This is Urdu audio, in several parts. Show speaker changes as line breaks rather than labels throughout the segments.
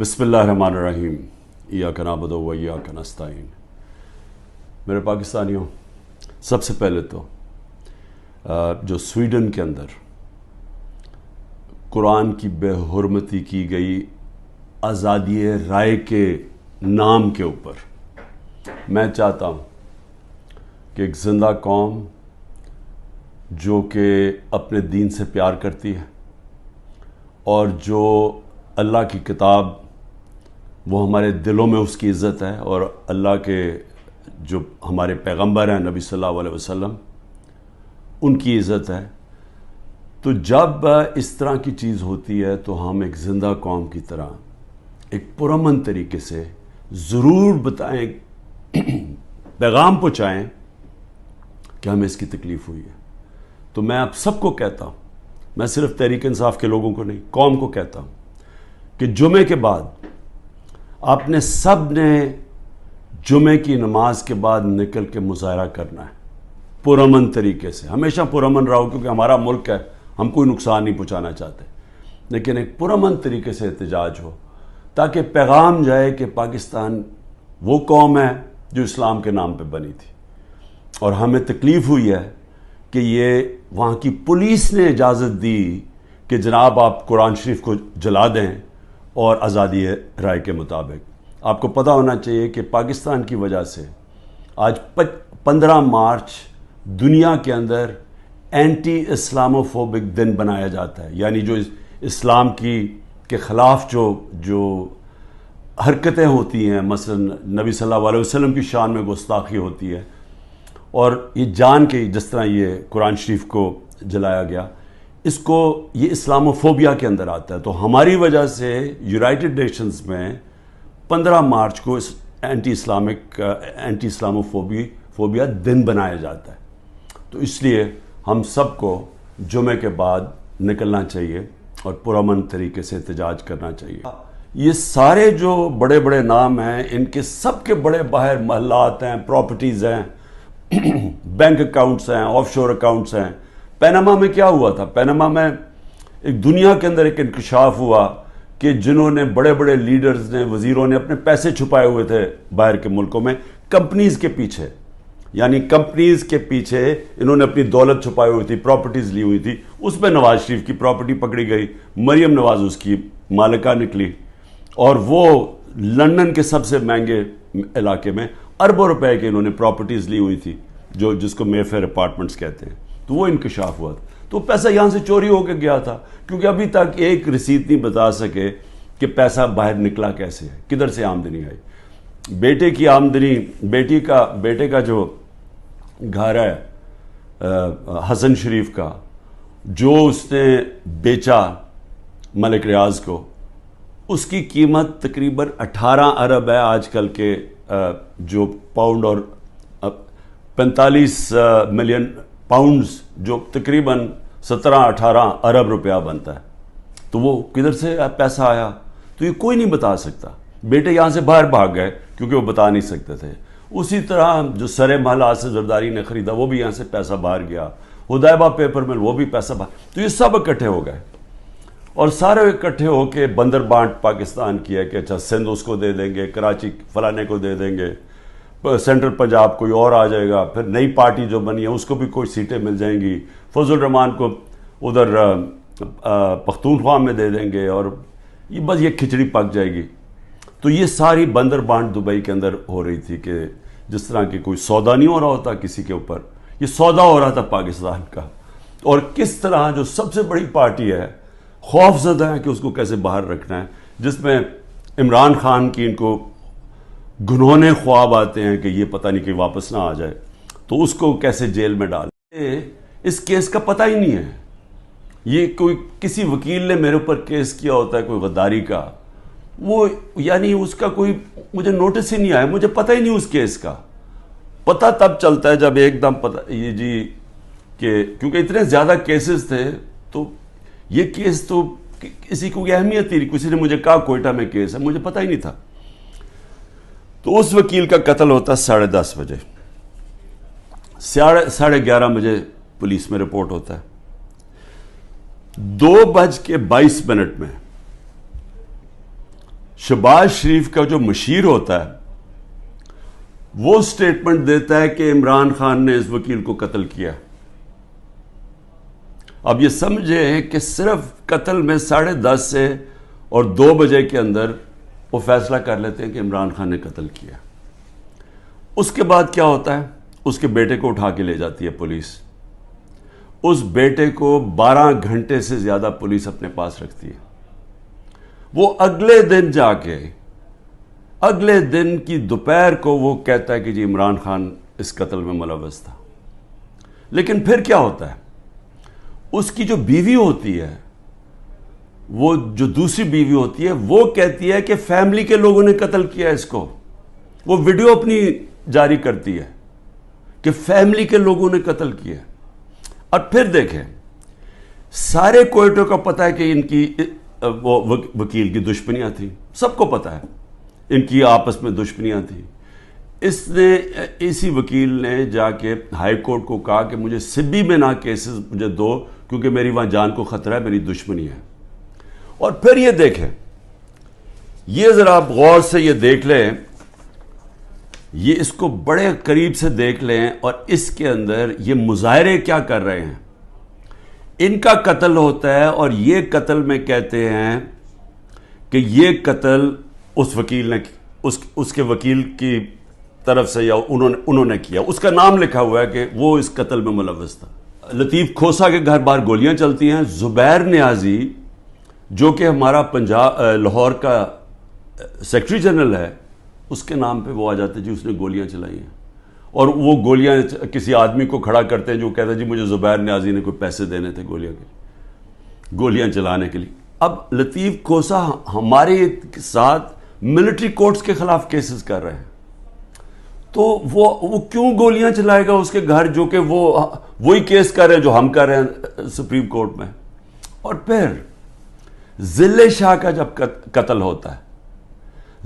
بسم اللہ الرحمن الرحیم ایاک نعبد و ایاک نستعین۔ میرے پاکستانیوں، سب سے پہلے تو جو سویڈن کے اندر قرآن کی بے حرمتی کی گئی آزادی رائے کے نام کے اوپر میں چاہتا ہوں کہ ایک زندہ قوم جو کہ اپنے دین سے پیار کرتی ہے اور جو اللہ کی کتاب وہ ہمارے دلوں میں اس کی عزت ہے، اور اللہ کے جو ہمارے پیغمبر ہیں نبی صلی اللہ علیہ وسلم ان کی عزت ہے، تو جب اس طرح کی چیز ہوتی ہے تو ہم ایک زندہ قوم کی طرح ایک پرامن طریقے سے ضرور بتائیں، پیغام پہنچائیں کہ ہمیں اس کی تکلیف ہوئی ہے۔ تو میں آپ سب کو کہتا ہوں، میں صرف تحریک انصاف کے لوگوں کو نہیں، قوم کو کہتا ہوں کہ جمعے کے بعد آپ نے سب نے جمعے کی نماز کے بعد نکل کے مظاہرہ کرنا ہے پرامن طریقے سے۔ ہمیشہ پرامن رہو، کیونکہ ہمارا ملک ہے، ہم کوئی نقصان نہیں پہنچانا چاہتے، لیکن ایک پرامن طریقے سے احتجاج ہو تاکہ پیغام جائے کہ پاکستان وہ قوم ہے جو اسلام کے نام پہ بنی تھی، اور ہمیں تکلیف ہوئی ہے کہ یہ وہاں کی پولیس نے اجازت دی کہ جناب آپ قرآن شریف کو جلا دیں، اور آزادی رائے کے مطابق آپ کو پتہ ہونا چاہیے کہ پاکستان کی وجہ سے آج 15 مارچ دنیا کے اندر اینٹی اسلامو فوبک دن بنایا جاتا ہے، یعنی جو اسلام کے خلاف جو حرکتیں ہوتی ہیں، مثلا نبی صلی اللہ علیہ وسلم کی شان میں گستاخی ہوتی ہے، اور یہ جان کے جس طرح یہ قرآن شریف کو جلایا گیا، اس کو یہ اسلاموفوبیا کے اندر آتا ہے۔ تو ہماری وجہ سے یونائٹڈ نیشنز میں 15 مارچ کو اینٹی اسلاموفوبیا دن بنایا جاتا ہے۔ تو اس لیے ہم سب کو جمعے کے بعد نکلنا چاہیے اور پرامن طریقے سے احتجاج کرنا چاہیے۔ یہ سارے جو بڑے بڑے نام ہیں، ان کے سب کے بڑے باہر محلات ہیں، پراپرٹیز ہیں، بینک اکاؤنٹس ہیں، آف شور اکاؤنٹس ہیں۔ پیناما میں کیا ہوا تھا؟ پیناما میں ایک دنیا کے اندر ایک انکشاف ہوا کہ جنہوں نے بڑے بڑے لیڈرز نے، وزیروں نے اپنے پیسے چھپائے ہوئے تھے باہر کے ملکوں میں کمپنیز کے پیچھے، یعنی کمپنیز کے پیچھے انہوں نے اپنی دولت چھپائی ہوئی تھی، پراپرٹیز لی ہوئی تھی۔ اس میں نواز شریف کی پراپرٹی پکڑی گئی، مریم نواز اس کی مالکہ نکلی، اور وہ لندن کے سب سے مہنگے علاقے میں اربوں روپے کی انہوں نے پراپرٹیز لی ہوئی تھی، جس کو مے فیئر اپارٹمنٹس کہتے ہیں۔ تو وہ انکشاف ہوا تھا، تو پیسہ یہاں سے چوری ہو کے گیا تھا، کیونکہ ابھی تک ایک رسید نہیں بتا سکے کہ پیسہ باہر نکلا کیسے ہے، کدھر سے آمدنی آئی۔ بیٹے کی آمدنی، بیٹے کا جو گھر ہے حسن شریف کا، جو اس نے بیچا ملک ریاض کو، اس کی قیمت تقریباً 18 ارب ہے آج کل کے جو پاؤنڈ، اور 45 ملین پاؤنڈز، جو تقریباً 17-18 ارب روپیہ بنتا ہے۔ تو وہ کدھر سے پیسہ آیا؟ تو یہ کوئی نہیں بتا سکتا۔ بیٹے یہاں سے باہر بھاگ گئے کیونکہ وہ بتا نہیں سکتے تھے۔ اسی طرح جو سرے محل آصف زرداری نے خریدا، وہ بھی یہاں سے پیسہ باہر گیا۔ حدیبہ پیپر مل، وہ بھی پیسہ باہر۔ تو یہ سب اکٹھے ہو گئے، اور سارے اکٹھے ہو کے بندر بانٹ پاکستان کیا کہ اچھا سندھ اس کو دے دیں گے، کراچی فلانے کو دے دیں گے، سینٹرل پنجاب کوئی اور آ جائے گا، پھر نئی پارٹی جو بنی ہے اس کو بھی کوئی سیٹیں مل جائیں گی، فضل الرحمان کو ادھر پختونخوا میں دے دیں گے، اور یہ بس یہ کھچڑی پک جائے گی۔ تو یہ ساری بندر بانٹ دبئی کے اندر ہو رہی تھی کہ جس طرح کہ کوئی سودا نہیں ہو رہا ہوتا کسی کے اوپر، یہ سودا ہو رہا تھا پاکستان کا، اور کس طرح جو سب سے بڑی پارٹی ہے خوف زدہ ہے کہ اس کو کیسے باہر رکھنا ہے، جس میں عمران خان کی ان کو گنہونے خواب آتے ہیں کہ یہ پتہ نہیں کہ واپس نہ آ جائے، تو اس کو کیسے جیل میں ڈالے۔ اس کیس کا پتہ ہی نہیں ہے، یہ کوئی کسی وکیل نے میرے اوپر کیس کیا ہوتا ہے کوئی غداری کا، وہ یعنی اس کا کوئی مجھے نوٹس ہی نہیں آیا، مجھے پتہ ہی نہیں اس کیس کا۔ پتہ تب چلتا ہے جب ایک دم پتہ یہ جی کہ کیونکہ اتنے زیادہ کیسز تھے، تو یہ کیس تو کسی کو اہمیت ہی نہیں، کسی نے مجھے کہا کوئٹہ میں کیس ہے، مجھے پتہ ہی نہیں تھا۔ تو اس وکیل کا قتل ہوتا 10:30 بجے، 11:30 بجے پولیس میں رپورٹ ہوتا ہے، 2:22 میں شہباز شریف کا جو مشیر ہوتا ہے وہ سٹیٹمنٹ دیتا ہے کہ عمران خان نے اس وکیل کو قتل کیا. اب یہ سمجھیں کہ صرف قتل میں 10:30 سے اور 2 بجے کے اندر وہ فیصلہ کر لیتے ہیں کہ عمران خان نے قتل کیا. اس کے بعد کیا ہوتا ہے؟ اس کے بیٹے کو اٹھا کے لے جاتی ہے پولیس. اس بیٹے کو 12 گھنٹے سے زیادہ پولیس اپنے پاس رکھتی ہے. وہ اگلے دن جا کے اگلے دن کی دوپہر کو وہ کہتا ہے کہ جی عمران خان اس قتل میں ملوث تھا. لیکن پھر کیا ہوتا ہے؟ اس کی جو بیوی ہوتی ہے، وہ جو دوسری بیوی ہوتی ہے، وہ کہتی ہے کہ فیملی کے لوگوں نے قتل کیا اس کو. وہ ویڈیو اپنی جاری کرتی ہے کہ فیملی کے لوگوں نے قتل کیا. اور پھر دیکھیں، سارے کوئٹوں کو پتہ ہے کہ ان کی وہ وکیل کی دشمنیاں تھیں، سب کو پتہ ہے ان کی آپس میں دشمنیاں تھیں. اسی وکیل نے جا کے ہائی کورٹ کو کہا کہ مجھے سبی میں نہ کیسز مجھے دو، کیونکہ میری وہاں جان کو خطرہ ہے، میری دشمنی ہے. اور پھر یہ دیکھیں، یہ ذرا آپ غور سے یہ دیکھ لیں، یہ اس کو بڑے قریب سے دیکھ لیں، اور اس کے اندر یہ مظاہرے کیا کر رہے ہیں. ان کا قتل ہوتا ہے اور یہ قتل میں کہتے ہیں کہ یہ قتل اس وکیل نے اس کے وکیل کی طرف سے یا انہوں نے کیا. اس کا نام لکھا ہوا ہے کہ وہ اس قتل میں ملوث تھا. لطیف کھوسا کے گھر باہر گولیاں چلتی ہیں. زبیر نیازی جو کہ ہمارا لاہور کا سیکرٹری جنرل ہے، اس کے نام پہ وہ آ جاتے جی اس نے گولیاں چلائی ہیں. اور وہ گولیاں کسی آدمی کو کھڑا کرتے ہیں جو کہتا ہے جی مجھے زبیر نیازی نے کوئی پیسے دینے تھے گولیاں چلانے کے لیے. اب لطیف کھوسا ہمارے ساتھ ملٹری کورٹس کے خلاف کیسز کر رہے ہیں، تو وہ کیوں گولیاں چلائے گا اس کے گھر، جو کہ وہی کیس کر رہے ہیں جو ہم کر رہے ہیں سپریم کورٹ میں. اور پھر ذل شاہ کا جب قتل ہوتا ہے،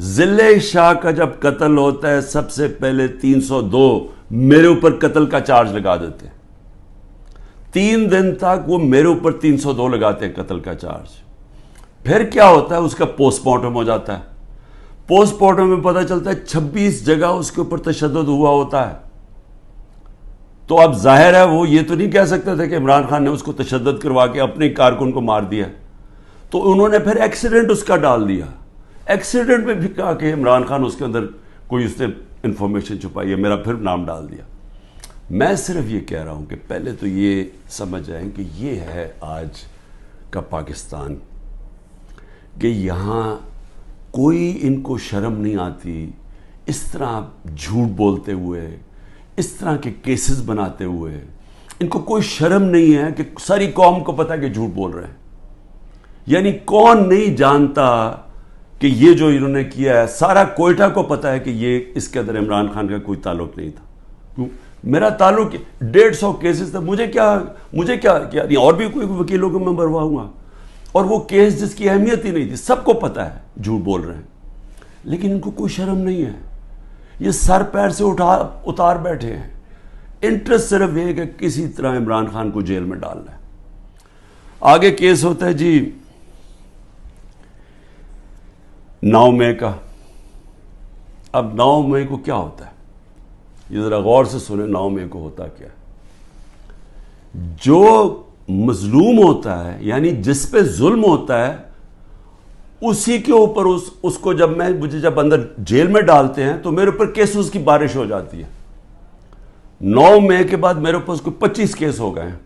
ذل شاہ کا جب قتل ہوتا ہے، سب سے پہلے 302 میرے اوپر قتل کا چارج لگا دیتے ہیں. 3 دن تک وہ میرے اوپر 302 لگاتے ہیں قتل کا چارج. پھر کیا ہوتا ہے؟ اس کا پوسٹ مارٹم ہو جاتا ہے. پوسٹ مارٹم میں پتہ چلتا ہے 26 جگہ اس کے اوپر تشدد ہوا ہوتا ہے. تو اب ظاہر ہے وہ یہ تو نہیں کہہ سکتے تھے کہ عمران خان نے اس کو تشدد کروا کے اپنے کارکن کو مار دیا. تو انہوں نے پھر ایکسیڈنٹ اس کا ڈال دیا. ایکسیڈنٹ میں بھی کہا کہ عمران خان اس کے اندر کوئی اس نے انفارمیشن چھپائی ہے، میرا پھر نام ڈال دیا. میں صرف یہ کہہ رہا ہوں کہ پہلے تو یہ سمجھ جائیں کہ یہ ہے آج کا پاکستان، کہ یہاں کوئی ان کو شرم نہیں آتی اس طرح جھوٹ بولتے ہوئے، اس طرح کے کیسز بناتے ہوئے. ان کو کوئی شرم نہیں ہے کہ ساری قوم کو پتہ ہے کہ جھوٹ بول رہے ہیں. یعنی کون نہیں جانتا کہ یہ جو انہوں نے کیا ہے، سارا کوئٹہ کو پتہ ہے کہ یہ اس کے اندر عمران خان کا کوئی تعلق نہیں تھا. میرا تعلق 150 کیسز تھا، مجھے کیا نہیں، اور بھی کوئی وکیلوں کو میں مرواؤں گا. اور وہ کیس جس کی اہمیت ہی نہیں تھی، سب کو پتہ ہے جھوٹ بول رہے ہیں، لیکن ان کو کوئی شرم نہیں ہے. یہ سر پیر سے اتار بیٹھے ہیں. انٹرسٹ صرف یہ کہ کسی طرح عمران خان کو جیل میں ڈالنا ہے. آگے کیس ہوتا ہے جی 9 مئی کا. اب 9 مئی کو کیا ہوتا ہے؟ یہ ذرا غور سے سنیں. 9 مئی کو ہوتا کیا ہے؟ جو مظلوم ہوتا ہے، یعنی جس پہ ظلم ہوتا ہے، اسی کے اوپر اس کو مجھے جب اندر جیل میں ڈالتے ہیں تو میرے اوپر کیسز کی بارش ہو جاتی ہے. 9 مئی کے بعد میرے اوپر 25 کیس ہو گئے ہیں.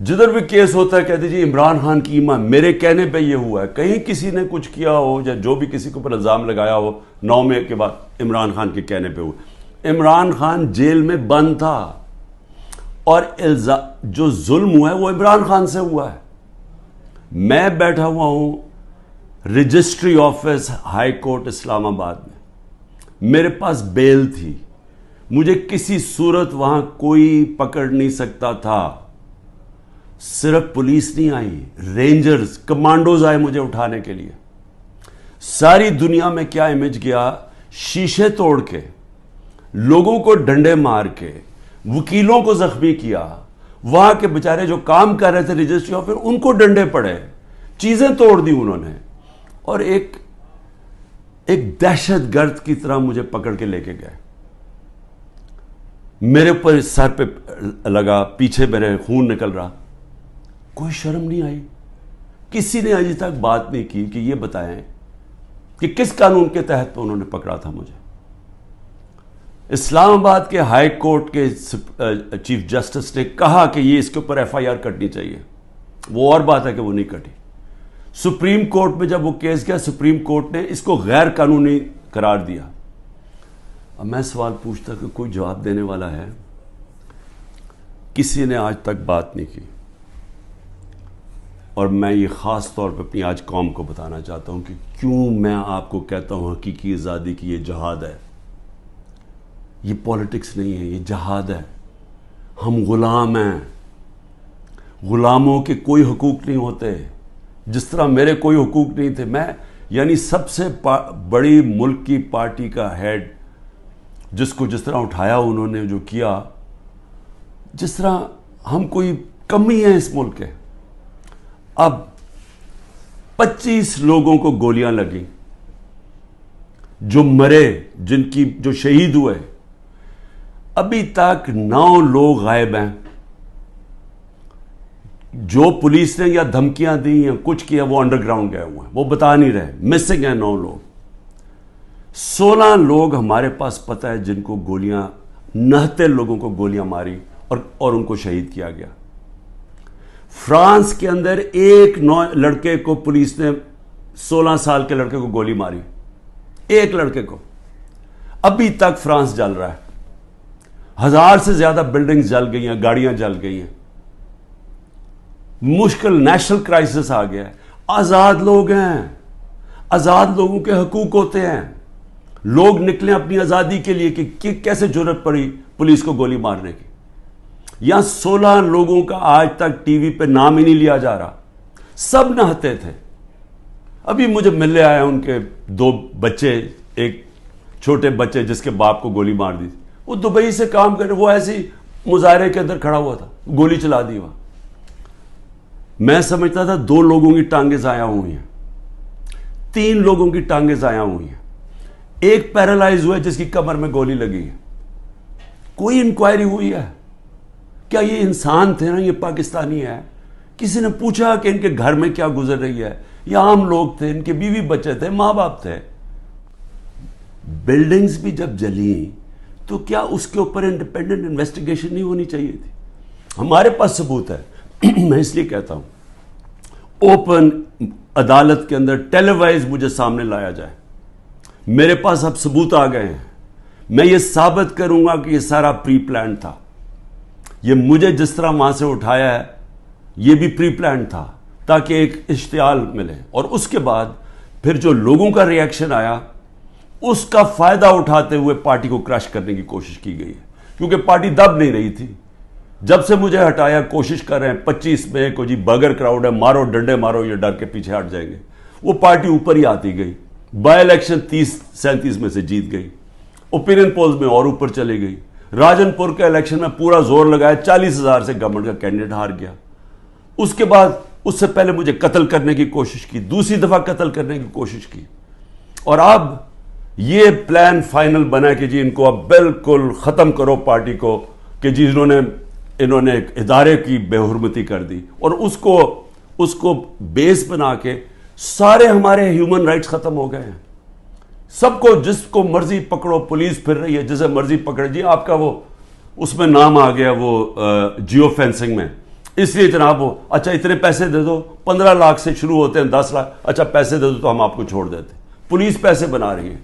جدھر بھی کیس ہوتا ہے کہتے جی عمران خان کی ایمان، میرے کہنے پہ یہ ہوا ہے. کہیں کسی نے کچھ کیا ہو یا جو بھی کسی کے اوپر الزام لگایا ہو، 9 مئی کے بعد عمران خان کے کہنے پہ ہوا. عمران خان جیل میں بند تھا اور جو ظلم ہوا ہے وہ عمران خان سے ہوا ہے. میں بیٹھا ہوا ہوں رجسٹری آفس ہائی کورٹ اسلام آباد میں. میرے پاس بیل تھی، مجھے کسی صورت وہاں کوئی پکڑ نہیں سکتا تھا. صرف پولیس نہیں آئی، رینجرز، کمانڈوز آئے مجھے اٹھانے کے لیے. ساری دنیا میں کیا امیج گیا، شیشے توڑ کے، لوگوں کو ڈنڈے مار کے، وکیلوں کو زخمی کیا. وہاں کے بیچارے جو کام کر رہے تھے رجسٹری آفس، ان کو ڈنڈے پڑے، چیزیں توڑ دی انہوں نے. اور ایک ایک دہشت گرد کی طرح مجھے پکڑ کے لے کے گئے. میرے اوپر سر پہ لگا, پیچھے میرے خون نکل رہا. کوئی شرم نہیں آئی. کسی نے ابھی تک بات نہیں کی کہ یہ بتائیں کہ کس قانون کے تحت انہوں نے پکڑا تھا مجھے. اسلام آباد کے ہائی کورٹ کے چیف جسٹس نے کہا کہ یہ اس کے اوپر ایف آئی آر کٹنی چاہیے. وہ اور بات ہے کہ وہ نہیں کٹی. سپریم کورٹ میں جب وہ کیس گیا, سپریم کورٹ نے اس کو غیر قانونی قرار دیا. اب میں سوال پوچھتا کہ کوئی جواب دینے والا ہے؟ کسی نے آج تک بات نہیں کی. اور میں یہ خاص طور پہ اپنی آج قوم کو بتانا چاہتا ہوں کہ کیوں میں آپ کو کہتا ہوں حقیقی آزادی کی یہ جہاد ہے. یہ پولیٹکس نہیں ہے, یہ جہاد ہے. ہم غلام ہیں. غلاموں کے کوئی حقوق نہیں ہوتے. جس طرح میرے کوئی حقوق نہیں تھے. میں یعنی سب سے بڑی ملک کی پارٹی کا ہیڈ, جس کو جس طرح اٹھایا انہوں نے, جو کیا, جس طرح ہم کوئی کمی ہے اس ملک کے. اب 25 لوگوں کو گولیاں لگیں, جو مرے, جو شہید ہوئے. ابھی تک 9 لوگ غائب ہیں. جو پولیس نے یا دھمکیاں دی یا کچھ کیا وہ انڈر گراؤنڈ گئے ہوئے ہیں, وہ بتا نہیں رہے. مسنگ ہیں 9 لوگ. 16 لوگ ہمارے پاس پتہ ہے جن کو گولیاں, 69 لوگوں کو گولیاں ماری اور ان کو شہید کیا گیا. فرانس کے اندر ایک لڑکے کو پولیس نے 16 سال کے لڑکے کو گولی ماری. ایک لڑکے کو. ابھی تک فرانس جل رہا ہے. 1000 سے زیادہ بلڈنگز جل گئی ہیں, گاڑیاں جل گئی ہیں. مشکل نیشنل کرائسس آ گیا ہے. آزاد لوگ ہیں. آزاد لوگوں کے حقوق ہوتے ہیں. لوگ نکلیں اپنی آزادی کے لیے کہ کیسے جرأت پڑی پولیس کو گولی مارنے کی. یہاں 16 لوگوں کا آج تک ٹی وی پہ نام ہی نہیں لیا جا رہا. سب نہتے تھے. ابھی مجھے ملنے آئے ان کے 2 بچے, ایک چھوٹے بچے جس کے باپ کو گولی مار دی. وہ دبئی سے کام کر رہے, وہ ایسی مظاہرے کے اندر کھڑا ہوا تھا, گولی چلا دی وہاں. میں سمجھتا تھا 2 لوگوں کی ٹانگیں ضائع ہوئی ہیں, 3 لوگوں کی ٹانگیں ضائع ہوئی ہیں. ایک پیرالائز ہوا ہے جس کی کمر میں گولی لگی ہے. کوئی انکوائری ہوئی ہے؟ کیا یہ انسان تھے نا, یہ پاکستانی ہے؟ کسی نے پوچھا کہ ان کے گھر میں کیا گزر رہی ہے؟ یہ عام لوگ تھے, ان کے بیوی بچے تھے, ماں باپ تھے. بلڈنگز بھی جب جلیں تو کیا اس کے اوپر انڈیپینڈنٹ انویسٹیگیشن نہیں ہونی چاہیے تھی؟ ہمارے پاس ثبوت ہے. میں اس لیے کہتا ہوں اوپن عدالت کے اندر ٹیلی وائز مجھے سامنے لایا جائے. میرے پاس اب ثبوت آ گئے ہیں. میں یہ ثابت کروں گا کہ یہ سارا پری پلان تھا. یہ مجھے جس طرح وہاں سے اٹھایا ہے یہ بھی پری پلان تھا تاکہ ایک اشتعال ملے. اور اس کے بعد پھر جو لوگوں کا ری ایکشن آیا اس کا فائدہ اٹھاتے ہوئے پارٹی کو کرش کرنے کی کوشش کی گئی ہے. کیونکہ پارٹی دب نہیں رہی تھی. جب سے مجھے ہٹایا کوشش کر رہے ہیں 25 میں کو جی بغیر کراؤڈ ہے, مارو ڈنڈے مارو, یہ ڈر کے پیچھے ہٹ جائیں گے. وہ پارٹی اوپر ہی آتی گئی. بائی الیکشن 30-37 میں سے جیت گئی. اوپینین پولز میں اور اوپر چلی گئی. راجن پور کے الیکشن میں پورا زور لگایا, 40,000 سے گورنمنٹ کا کینڈیڈیٹ ہار گیا. اس کے بعد اس سے پہلے مجھے قتل کرنے کی کوشش کی, دوسری دفعہ قتل کرنے کی کوشش کی. اور اب یہ پلان فائنل بنا کہ جی ان کو اب بالکل ختم کرو پارٹی کو, کہ جی انہوں نے ایک ادارے کی بے حرمتی کر دی. اور اس کو بیس بنا کے سارے ہمارے ہیومن رائٹس ختم ہو گئے ہیں. سب کو جس کو مرضی پکڑو, پولیس پھر رہی ہے جسے مرضی پکڑے. جی آپ کا وہ اس میں نام آ گیا وہ جیو فینسنگ میں, اس لیے جناب وہ اچھا اتنے پیسے دے دو, 15 لاکھ سے شروع ہوتے ہیں, 10 لاکھ, اچھا پیسے دے دو تو ہم آپ کو چھوڑ دیتے. پولیس پیسے بنا رہی ہے.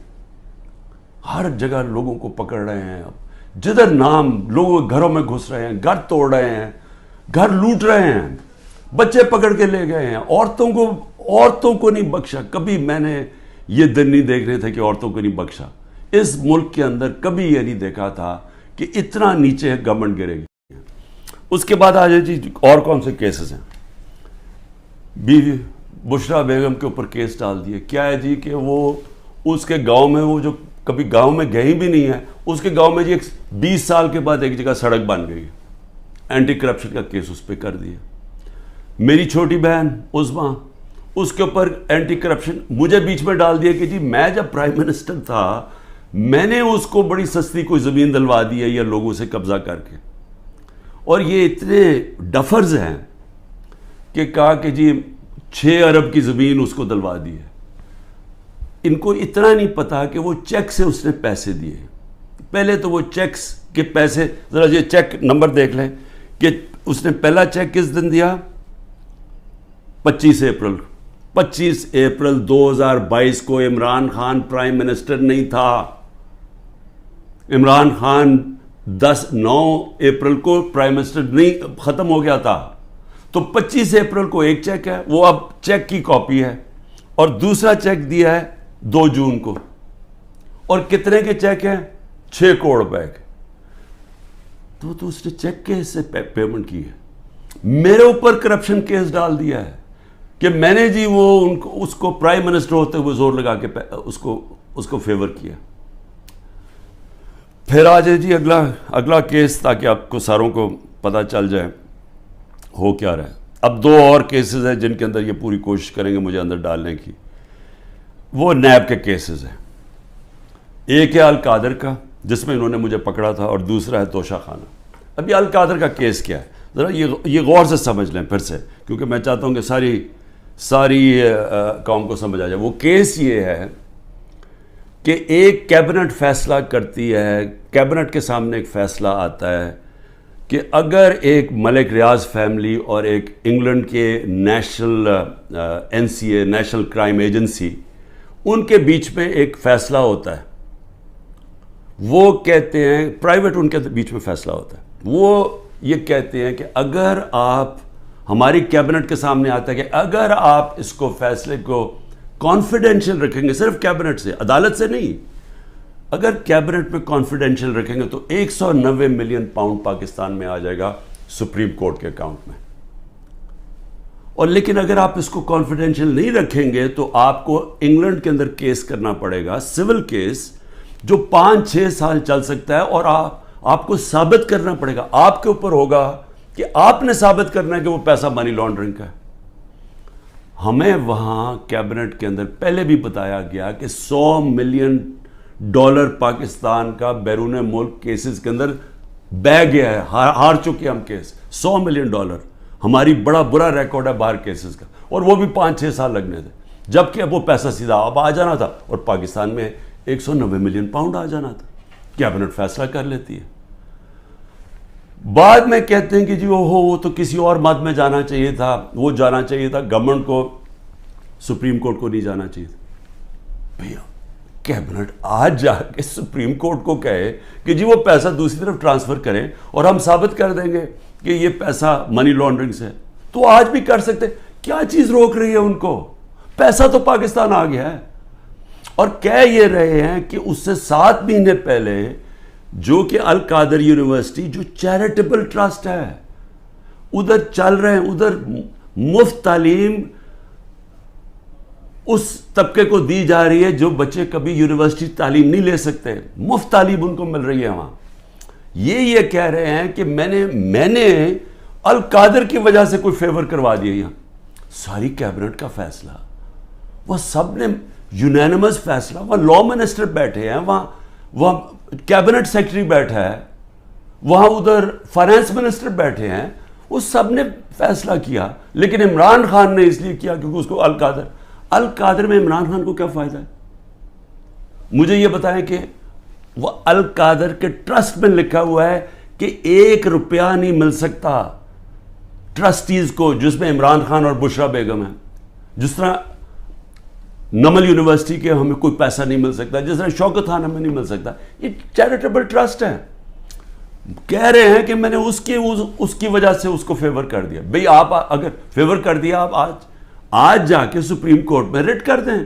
ہر جگہ لوگوں کو پکڑ رہے ہیں. اب جدھر نام لوگوں کے گھروں میں گھس رہے ہیں, گھر توڑ رہے ہیں, گھر لوٹ رہے ہیں, بچے پکڑ کے لے گئے ہیں. عورتوں کو نہیں بخشا. کبھی میں نے یہ دن نہیں دیکھ رہے تھے کہ عورتوں کو نہیں بخشا. اس ملک کے اندر کبھی یہ نہیں دیکھا تھا کہ اتنا نیچے گورنمنٹ گرے گی. اس کے بعد آ جائے جی اور کون سے کیسز ہیں. بیوی بشرا بیگم کے اوپر کیس ڈال دیے. کیا ہے جی کہ وہ اس کے گاؤں میں, وہ جو کبھی گاؤں میں گئی بھی نہیں ہے, اس کے گاؤں میں جی 20 سال کے بعد ایک جگہ سڑک بن گئی. اینٹی کرپشن کا کیس اس پہ کر دیا. میری چھوٹی بہن عظما, اس کے اوپر اینٹی کرپشن مجھے بیچ میں ڈال دیا کہ جی میں جب پرائم منسٹر تھا میں نے اس کو بڑی سستی کوئی زمین دلوا دی ہے یا لوگوں سے قبضہ کر کے. اور یہ اتنے ڈفرز ہیں کہ کہا کہ جی 6 ارب کی زمین اس کو دلوا دی ہے. ان کو اتنا نہیں پتا کہ وہ چیک سے اس نے پیسے دیے. پہلے تو وہ چیکس کے پیسے, ذرا یہ چیک نمبر دیکھ لیں کہ اس نے پہلا چیک کس دن دیا, 25 اپریل. 25 اپریل 2022 کو عمران خان پرائم منسٹر نہیں تھا. عمران خان 9 اپریل کو پرائم منسٹر نہیں ختم ہو گیا تھا. تو 25 اپریل کو ایک چیک ہے, وہ اب چیک کی کاپی ہے, اور دوسرا چیک دیا ہے 2 جون کو. اور کتنے کے چیک ہیں؟ 6 کروڑ روپے کے. تو اس نے چیک کے سے پیمنٹ کی ہے. میرے اوپر کرپشن کیس ڈال دیا ہے کہ میں نے جی وہ اس کو پرائم منسٹر ہوتے ہوئے زور لگا کے اس کو فیور کیا. پھر آ جائے جی اگلا کیس, تاکہ آپ کو ساروں کو پتہ چل جائے ہو کیا رہا ہے. اب 2 اور کیسز ہیں جن کے اندر یہ پوری کوشش کریں گے مجھے اندر ڈالنے کی. وہ نیب کے کیسز ہیں. ایک ہے القادر کا جس میں انہوں نے مجھے پکڑا تھا, اور دوسرا ہے توشہ خانہ. اب یہ القادر کا کیس کیا ہے, ذرا یہ غور سے سمجھ لیں پھر سے, کیونکہ میں چاہتا ہوں کہ ساری قوم کو سمجھ آ جائے. وہ کیس یہ ہے کہ ایک کیبنٹ فیصلہ کرتی ہے, کیبنٹ کے سامنے ایک فیصلہ آتا ہے کہ اگر ایک ملک ریاض فیملی اور ایک انگلینڈ کے national NCA national crime agency, ان کے بیچ میں ایک فیصلہ ہوتا ہے. وہ کہتے ہیں, پرائیویٹ ان کے بیچ میں فیصلہ ہوتا ہے, وہ یہ کہتے ہیں کہ اگر آپ, ہماری کیبنٹ کے سامنے آتا ہے کہ اگر آپ اس کو فیصلے کو کانفیڈینشیل رکھیں گے, صرف کیبنٹ سے, عدالت سے نہیں, اگر کیبنٹ میں کانفیڈینشیل رکھیں گے تو 190 ملین پاؤنڈ پاکستان میں آ جائے گا سپریم کورٹ کے اکاؤنٹ میں. اور لیکن اگر آپ اس کو کانفیڈینشیل نہیں رکھیں گے تو آپ کو انگلینڈ کے اندر کیس کرنا پڑے گا, سول کیس, جو 5-6 سال چل سکتا ہے, اور آپ کو ثابت کرنا پڑے گا, آپ کے اوپر ہوگا کہ آپ نے ثابت کرنا ہے کہ وہ پیسہ منی لانڈرنگ کا ہے. ہمیں وہاں کیبنٹ کے اندر پہلے بھی بتایا گیا کہ $100 ملین پاکستان کا بیرون ملک کیسز کے اندر بہ گیا ہے, ہار چکے ہم کیس. $100 ملین, ہماری بڑا برا ریکارڈ ہے باہر کیسز کا, اور وہ بھی 5-6 سال لگنے تھے, جبکہ اب وہ پیسہ سیدھا اب آ جانا تھا, اور پاکستان میں 190 ملین پاؤنڈ آ جانا تھا. کیبنٹ فیصلہ کر لیتی ہے. بعد میں کہتے ہیں کہ جی وہ تو کسی اور مد میں جانا چاہیے تھا, وہ جانا چاہیے تھا گورنمنٹ کو, سپریم کورٹ کو نہیں جانا چاہیے تھا. بھیا کیبنٹ آج جا کے سپریم کورٹ کو کہے کہ جی وہ پیسہ دوسری طرف ٹرانسفر کریں اور ہم ثابت کر دیں گے کہ یہ پیسہ منی لانڈرنگ سے, تو آج بھی کر سکتے. کیا چیز روک رہی ہے ان کو؟ پیسہ تو پاکستان آ گیا ہے. اور کہہ یہ رہے ہیں کہ اس سے 7 مہینے پہلے جو کہ القادر یونیورسٹی جو چیریٹیبل ٹرسٹ ہے, ادھر چل رہے ہیں, ادھر مفت تعلیم اس طبقے کو دی جا رہی ہے جو بچے کبھی یونیورسٹی تعلیم نہیں لے سکتے, مفت تعلیم ان کو مل رہی ہے وہاں. یہ کہہ رہے ہیں کہ میں نے القادر کی وجہ سے کوئی فیور کروا دیا. یہاں ساری کیبنٹ کا فیصلہ, وہ سب نے یونینمس فیصلہ, وہاں لا منسٹر بیٹھے ہیں, وہاں کیبنٹ سیکرٹری بیٹھا ہے, وہاں ادھر فائنانس منسٹر بیٹھے ہیں, وہ سب نے فیصلہ کیا. لیکن عمران خان نے اس لیے کیا کیونکہ اس کو القادر میں عمران خان کو کیا فائدہ ہے؟ مجھے یہ بتائیں کہ وہ القادر کے ٹرسٹ میں لکھا ہوا ہے کہ 1 روپیہ نہیں مل سکتا ٹرسٹیز کو, جس میں عمران خان اور بشرا بیگم ہیں. جس طرح نمل یونیورسٹی کے ہمیں کوئی پیسہ نہیں مل سکتا, جس طرح شوکت خان ہمیں نہیں مل سکتا. یہ چیریٹیبل ٹرسٹ ہے. کہہ رہے ہیں کہ میں نے اس کی وجہ سے اس کو فیور کر دیا. بھئی آپ اگر فیور کر دیا, آپ آج جا کے سپریم کورٹ میں ریٹ کر دیں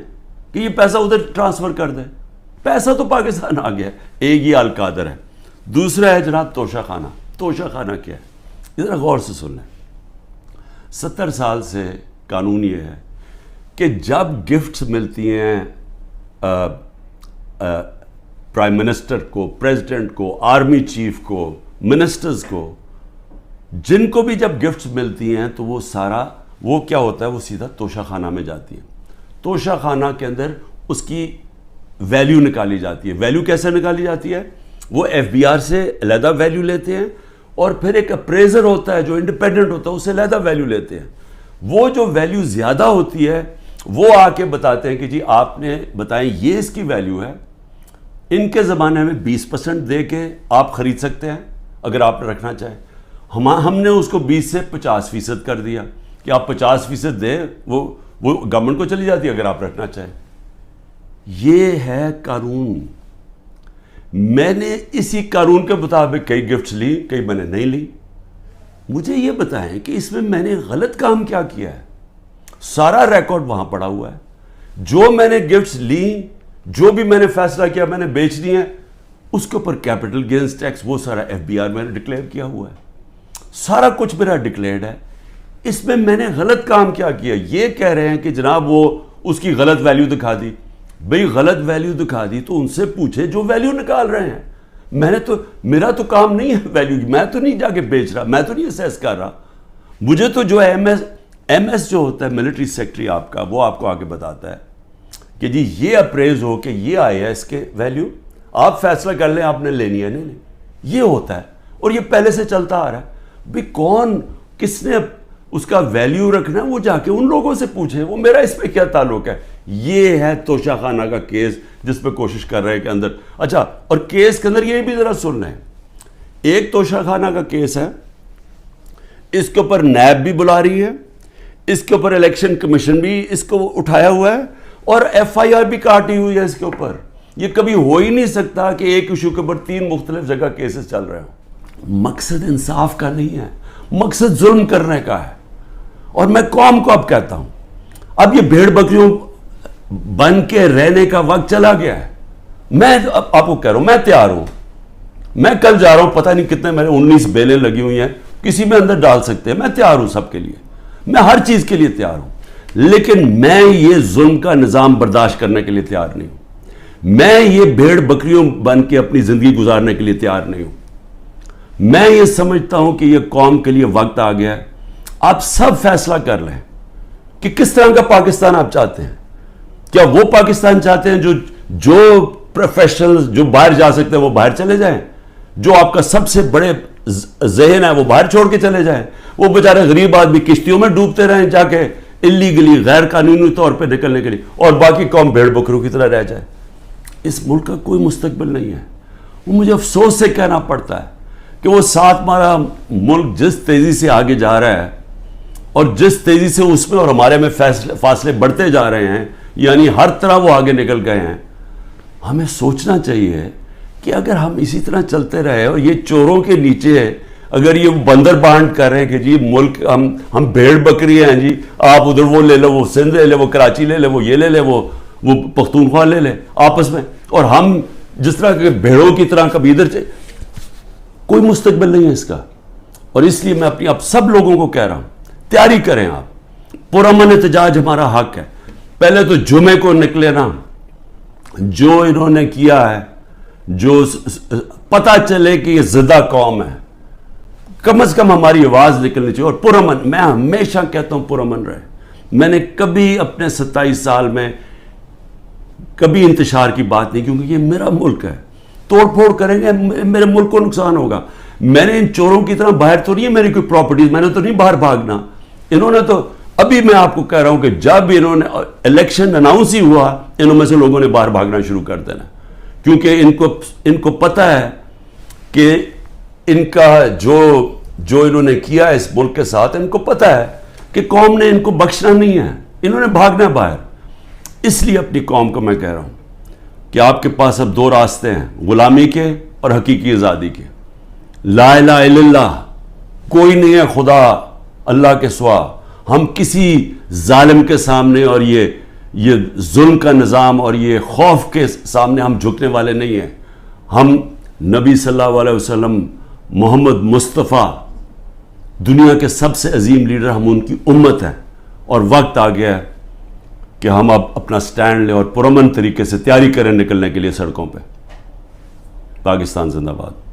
کہ یہ پیسہ ادھر ٹرانسفر کر دیں. پیسہ تو پاکستان آ گیا. ایک یہ القادر ہے, دوسرا ہے جناب توشہ خانہ. توشہ خانہ کیا ہے؟ ذرا غور سے سن لیں. 70 سال سے قانون یہ ہے کہ جب گفٹس ملتی ہیں پرائم منسٹر کو, پریزیڈنٹ کو, آرمی چیف کو, منسٹرز کو, جن کو بھی جب گفٹس ملتی ہیں تو وہ سارا وہ کیا ہوتا ہے, وہ سیدھا توشہ خانہ میں جاتی ہے. توشہ خانہ کے اندر اس کی ویلیو نکالی جاتی ہے. ویلیو کیسے نکالی جاتی ہے؟ وہ ایف بی آر سے علیحدہ ویلیو لیتے ہیں, اور پھر ایک اپریزر ہوتا ہے جو انڈیپینڈنٹ ہوتا ہے, اس سے علیحدہ ویلیو لیتے ہیں. وہ جو ویلیو زیادہ ہوتی ہے وہ آ کے بتاتے ہیں کہ جی آپ نے بتائیں یہ اس کی ویلیو ہے, ان کے زمانے میں 20% دے کے آپ خرید سکتے ہیں اگر آپ رکھنا چاہیں. ہم نے اس کو 20 سے 50% کر دیا کہ آپ 50% دیں, وہ گورنمنٹ کو چلی جاتی ہے اگر آپ رکھنا چاہیں. یہ ہے قانون. میں نے اسی قانون کے مطابق کئی گفٹس لی, کئی میں نے نہیں لی. مجھے یہ بتائیں کہ اس میں میں نے غلط کام کیا کیا ہے؟ سارا ریکارڈ وہاں پڑا ہوا ہے. جو میں نے گفٹس لی, جو بھی میں نے فیصلہ کیا میں نے بیچ دی ہیں, اس کے اوپر کیپٹل گینز ٹیکس وہ سارا ایف بی آر میں نے ڈکلیئر کیا ہوا ہے. سارا کچھ میرا ڈکلیئرڈ ہے. اس میں میں نے غلط کام کیا کیا؟ یہ کہہ رہے ہیں کہ جناب وہ اس کی غلط ویلیو دکھا دی. بھئی غلط ویلیو دکھا دی تو ان سے پوچھے جو ویلیو نکال رہے ہیں. میرا تو کام نہیں ہے ویلیو کی, میں تو نہیں جا کے بیچ رہا, میں تو نہیں اسیس کر رہا. مجھے تو جو ہے ایم ایس جو ہوتا ہے ملٹری سیکٹری آپ کا, وہ آپ کو آگے بتاتا ہے کہ جی یہ اپریز ہو کہ یہ آئے ہے اس کے ویلیو, آپ فیصلہ کر لیں آپ نے لینی ہے نہیں. یہ ہوتا ہے اور یہ پہلے سے چلتا آ رہا ہے. بھئی کون کس نے اس کا ویلیو رکھنا ہے وہ جا کے ان لوگوں سے پوچھیں, وہ میرا اس پہ کیا تعلق ہے. یہ ہے توشہ خانہ کا کیس جس پہ کوشش کر رہے ہیں کہ اندر. اچھا, اور کیس کے اندر یہ بھی ذرا سن لیں. ایک توشہ خانہ کا کیس ہے, اس کے اوپر نیب بھی بلا رہی ہے, اس کے اوپر الیکشن کمیشن بھی اس کو اٹھایا ہوا ہے, اور ایف آئی آر بھی کاٹی ہوئی ہے اس کے اوپر. یہ کبھی ہو ہی نہیں سکتا کہ ایک ایشو کے اوپر 3 مختلف جگہ کیسز چل رہے ہوں. مقصد انصاف کا نہیں ہے, مقصد ظلم کرنے کا ہے. اور میں قوم کو اب کہتا ہوں, اب یہ بھیڑ بکریوں بن کے رہنے کا وقت چلا گیا ہے. میں آپ کو کہہ رہا ہوں, میں تیار ہوں. میں کل جا رہا ہوں, پتہ نہیں کتنے میرے 19 بیلیں لگی ہوئی ہیں, کسی میں اندر ڈال سکتے ہیں. میں تیار ہوں سب کے لیے, میں ہر چیز کے لیے تیار ہوں. لیکن میں یہ ظلم کا نظام برداشت کرنے کے لیے تیار نہیں ہوں. میں یہ بھیڑ بکریوں بن کے اپنی زندگی گزارنے کے لیے تیار نہیں ہوں. میں یہ سمجھتا ہوں کہ یہ قوم کے لیے وقت آ گیا ہے. آپ سب فیصلہ کر لیں کہ کس طرح کا پاکستان آپ چاہتے ہیں. کیا وہ پاکستان چاہتے ہیں جو پروفیشنل جو باہر جا سکتے ہیں وہ باہر چلے جائیں, جو آپ کا سب سے بڑے ذہن ہے وہ باہر چھوڑ کے چلے جائیں, وہ بیچارے غریب آدمی کشتیوں میں ڈوبتے رہیں جا کے اللیگلی غیر قانونی طور پہ نکلنے کے لیے, اور باقی قوم بھیڑ بکروں کی طرح رہ جائے. اس ملک کا کوئی مستقبل نہیں ہے. وہ مجھے افسوس سے کہنا پڑتا ہے کہ وہ ساتھ ہمارا ملک جس تیزی سے آگے جا رہا ہے, اور جس تیزی سے اس میں اور ہمارے میں فاصلے بڑھتے جا رہے ہیں, یعنی ہر طرح وہ آگے نکل گئے ہیں. ہمیں سوچنا چاہیے کہ اگر ہم اسی طرح چلتے رہے, اور یہ چوروں کے نیچے اگر یہ بندر بانٹ کر رہے ہیں کہ جی ملک ہم بھیڑ بکری ہیں, جی آپ ادھر وہ لے لو, وہ سندھ لے لے, وہ کراچی لے لے, وہ یہ لے لے, وہ پختونخوا لے لے آپس میں, اور ہم جس طرح کے بھیڑوں کی طرح کبھی ادھر سے, کوئی مستقبل نہیں ہے اس کا. اور اس لیے میں اپنی آپ سب لوگوں کو کہہ رہا ہوں, تیاری کریں آپ. پرامن احتجاج ہمارا حق ہے. پہلے تو جمعے کو نکلے نا, جو انہوں نے کیا ہے, جو پتہ چلے کہ یہ زدہ قوم ہے, کم از کم ہماری آواز نکلنی چاہیے. اور پرامن, میں ہمیشہ کہتا ہوں پرامن رہے. میں نے کبھی اپنے 27 سال میں کبھی انتشار کی بات نہیں, کیونکہ یہ میرا ملک ہے. توڑ پھوڑ کریں گے میرے ملک کو نقصان ہوگا. میں نے ان چوروں کی طرح باہر تو نہیں ہے میری کوئی پراپرٹیز, میں نے تو نہیں باہر بھاگنا. انہوں نے تو ابھی میں آپ کو کہہ رہا ہوں کہ جب انہوں نے الیکشن اناؤنس ہی ہوا, انہوں میں سے لوگوں نے باہر بھاگنا شروع کر دینا, کیونکہ ان کو پتہ ہے کہ ان کا جو انہوں نے کیا اس ملک کے ساتھ, ان کو پتہ ہے کہ قوم نے ان کو بخشنا نہیں ہے, انہوں نے بھاگنا ہے باہر. اس لیے اپنی قوم کو میں کہہ رہا ہوں کہ آپ کے پاس اب 2 راستے ہیں, غلامی کے اور حقیقی آزادی کے. لا الہ الا اللہ, کوئی نہیں ہے خدا اللہ کے سوا. ہم کسی ظالم کے سامنے اور یہ ظلم کا نظام اور یہ خوف کے سامنے ہم جھکنے والے نہیں ہیں. ہم نبی صلی اللہ علیہ وسلم, محمد مصطفیٰ, دنیا کے سب سے عظیم لیڈر, ہم ان کی امت ہیں. اور وقت آ گیا ہے کہ ہم اب اپنا سٹینڈ لیں اور پرامن طریقے سے تیاری کریں نکلنے کے لیے سڑکوں پہ. پاکستان زندہ باد.